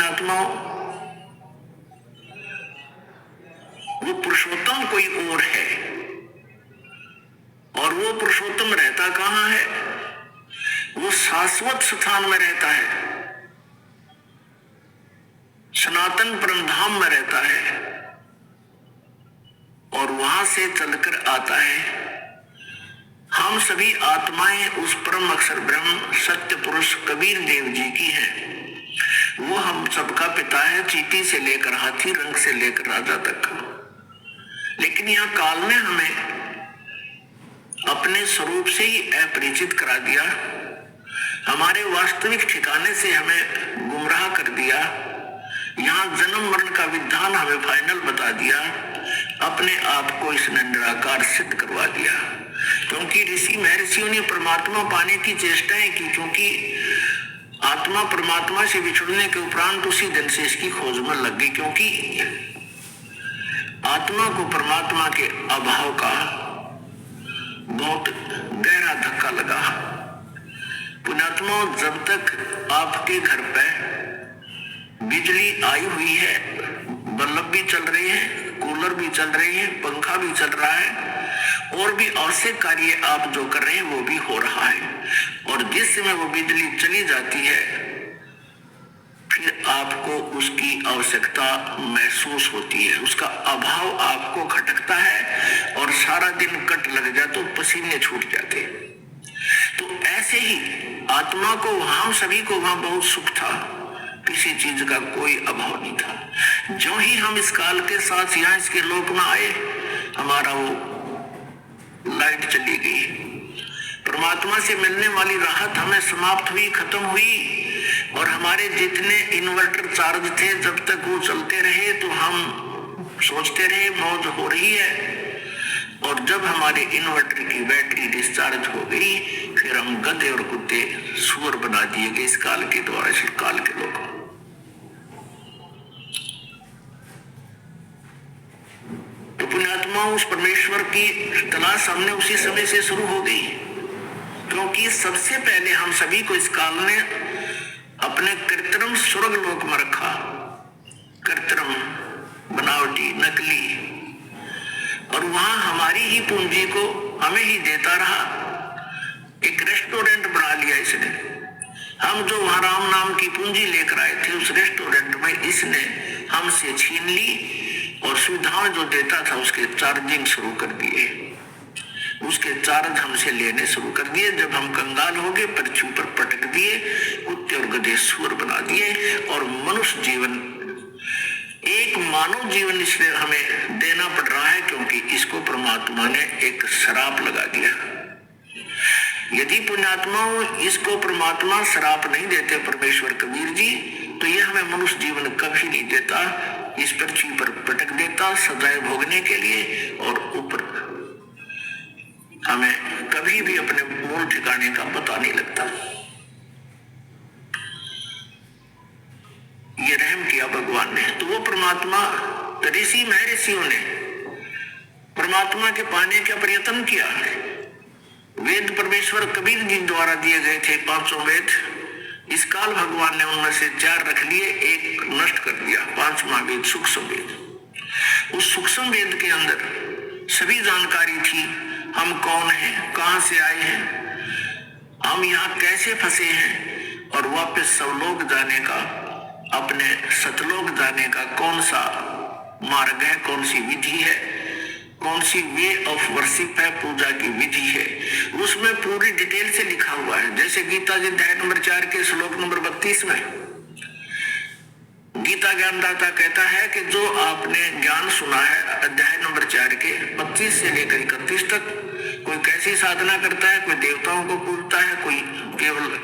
पुण्यात्माओं, वो पुरुषोत्तम कोई और है, और वो पुरुषोत्तम रहता कहाँ है? वो शाश्वत स्थान में रहता है, सनातन परम धाम में रहता है, और वहां से चलकर आता है। हम सभी आत्माएं उस परम अक्षर ब्रह्म सत्य पुरुष कबीर देव जी की हैं। वो हम सबका पिता है, चींटी से लेकर हाथी, रंग से लेकर राजा तक। लेकिन यह काल ने हमें अपने स्वरूप से ही अपरिचित करा दिया, हमारे वास्तविक ठिकाने से हमें गुमराह कर दिया। यहाँ जन्म मरण का विधान हमें फाइनल बता दिया, अपने आप को इसने निराकार सिद्ध करवा दिया। क्योंकि ऋषि महर्षियों ने परमात्मा पाने की चेष्टाएं की, क्योंकि आत्मा परमात्मा से बिछुड़ने के उपरांत उसी दिन से इसकी खोज में लग गई, क्योंकि आत्मा को परमात्मा के अभाव का बहुत गहरा धक्का लगा। पुण्यात्मा, जब तक आपके घर पे बिजली आई हुई है, बल्ब भी चल रहे हैं, कूलर भी चल रहे हैं, पंखा भी चल रहा है, और भी आवश्यक कार्य आप जो कर रहे हैं वो भी हो रहा है, और जिस समय वो बिजली चली जाती है फिर आपको उसकी आवश्यकता महसूस होती है, उसका अभाव आपको खटकता है, और सारा दिन कट लग जाए तो पसीने छूट जाते हैं। तो ऐसे ही आत्मा को, हम सभी को वहां बहुत सुख था, किसी चीज का कोई अभाव नहीं था। जो ही हम इस काल के साथ यहाँ इसके लोक में आए, हमारा वो लाइट चली गई, परमात्मा से मिलने वाली राहत हमें समाप्त हुई, खत्म हुई, और हमारे जितने इन्वर्टर चार्ज थे जब तक वो चलते रहे तो हम सोचते रहे मौज हो रही है, और जब हमारे इन्वर्टर की बैटरी डिस्चार्ज हो गई फिर हम गधे और कुत्ते सुअर बना दिए गए इस काल के द्वारा, इस काल के लोगों। तो पुण्यात्मा, उस परमेश्वर की तलाश हमने उसी समय से शुरू हो गई, क्योंकि सबसे पहले हम सभी को इस काल ने अपने कृत्रिम स्वर्ग लोक में रखा, कृत्रिम, बनावटी, नकली, और वहां हमारी ही पूंजी को हमें ही देता रहा। एक रेस्टोरेंट बना लिया इसने, हम जो वहां राम नाम की पूंजी लेकर आए थे उस रेस्टोरेंट में इसने हमसे छीन ली, और सुविधाएं जो देता था उसके चार्जिंग शुरू कर दिए, उसके चार्ज हमसे लेने शुरू कर दिए। जब हम कंगाल हो गए, पृथ्वी पर पटक दिए, कुत्ते और गधे सुअर बना दिए, और मनुष्य जीवन, एक मानव जीवन इसलिए हमें देना पड़ रहा है क्योंकि इसको परमात्मा ने एक श्राप लगा दिया। यदि पुण्यात्माओं इसको परमात्मा श्राप नहीं देते परमेश्वर कबीर जी, तो यह हमें मनुष्य जीवन कभी नहीं देता, इस पृथ्वी पर पटक देता सजाए भोगने के लिए, और ऊपर हमें कभी भी अपने मूल ठिकाने का पता नहीं लगता। ये रहम किया भगवान ने। तो वो परमात्मा, ऋषि महर्षियों ने परमात्मा के पाने का प्रयत्न किया। वेद परमेश्वर कबीर जी द्वारा दिए गए थे 500 वेद, इस काल भगवान ने उनमें से 4 रख लिए, एक नष्ट कर दिया, 5वां वेद सूक्ष्म वेद। उस सूक्ष्म वेद के अंदर सभी जानकारी थी, हम कौन हैं, कहां से आए हैं, हम यहाँ कैसे फंसे हैं, और वापस सवलोक जाने का, अपने सतलोक जाने का कौन सा मार्ग है, कौन सी विधि है, कौन सी वे ऑफ वर्शिप है, पूजा की विधि है, उसमें पूरी डिटेल से लिखा हुआ है। जैसे गीता जी अध्याय नंबर 4 के श्लोक नंबर 32 में गीता ज्ञानदाता कहता है कि जो आपने ज्ञान सुना है अध्याय नंबर 4 के 25 से लेकर 31 तक, कोई कैसी साधना करता है, कोई देवताओं को पूजता है, कोई केवल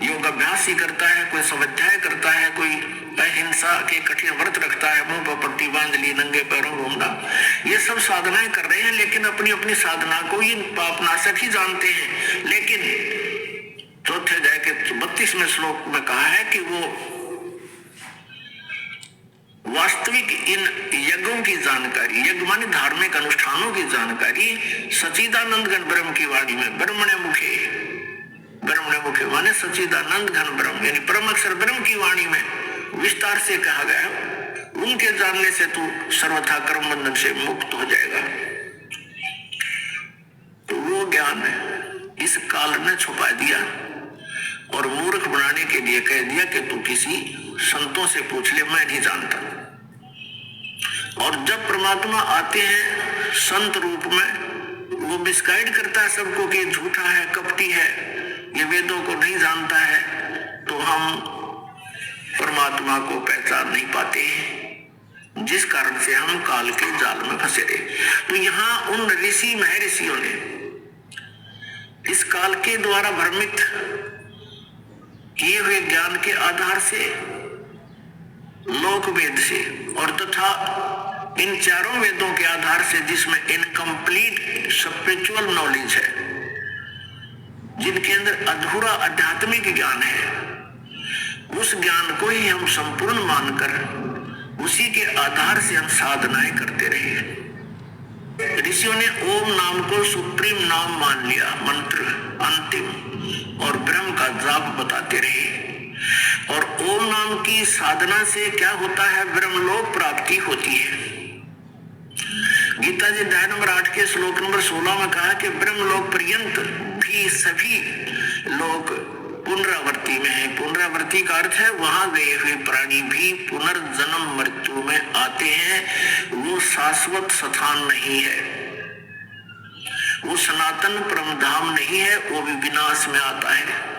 योग अभ्यास ही करता है, कोई स्वाध्याय करता है, कोई अहिंसा के कठिन व्रत रखता है, मुंह पर पट्टी बांध ली, नंगे पैरों घूमना, ये सब साधनाएं कर रहे हैं, लेकिन अपनी अपनी साधना को ये पापनाशक ही जानते हैं। लेकिन चौथे अध्याय के 32वें श्लोक में कहा है कि वो वास्तविक इन यज्ञों की जानकारी, यज्ञ माने धार्मिक अनुष्ठानों की जानकारी सच्चिदानंद घन ब्रह्म की वाणी में, ब्रह्मणे मुखे, ब्रह्मणे मुखे माने सच्चिदानंद घन ब्रह्म यानी परम अक्षर ब्रह्म की वाणी में विस्तार से कहा गया, उनके जानने से तू सर्वथा कर्म बंधन से मुक्त हो जाएगा। तो वो ज्ञान इस काल ने छुपा दिया और मूर्ख बनाने के लिए कह दिया कि तू किसी संतों से पूछ ले, मैं नहीं जानता। और जब परमात्मा आते हैं संत रूप में, वो मिसगाइड करता है सबको कि झूठा है, कपटी है, ये वेदों को नहीं जानता है, तो हम परमात्मा को पहचान नहीं पाते हैं, जिस कारण से हम काल के जाल में फंसे रहे। तो यहाँ उन ऋषि महर्षियों ने इस काल के द्वारा भ्रमित किए हुए ज्ञान के आधार से, लोक वेद से और तथा इन चारों वेदों के आधार से, जिसमें इनकम्प्लीट स्पिरिचुअल नॉलेज है, जिनके अंदर अधूरा आध्यात्मिक ज्ञान है, उस ज्ञान को ही हम संपूर्ण मानकर उसी के आधार से हम साधनाएं करते रहे। ऋषियों ने ओम नाम को सुप्रीम नाम मान लिया, मंत्र अंतिम, और ब्रह्म का जाप बताते रहे। और ओम नाम की साधना से क्या होता है? ब्रह्मलोक प्राप्ति होती है। गीता जी अध्याय नंबर 8 के श्लोक नंबर 16 में कहा कि ब्रह्मलोक पर्यंत भी सभी लोग पुनरावृत्ति में है। पुनरावृत्ति का अर्थ है वहां गए हुए प्राणी भी पुनर्जन्म मृत्यु में आते हैं। वो शाश्वत स्थान नहीं है, वो सनातन परम धाम नहीं है, वो भी विनाश में आता है।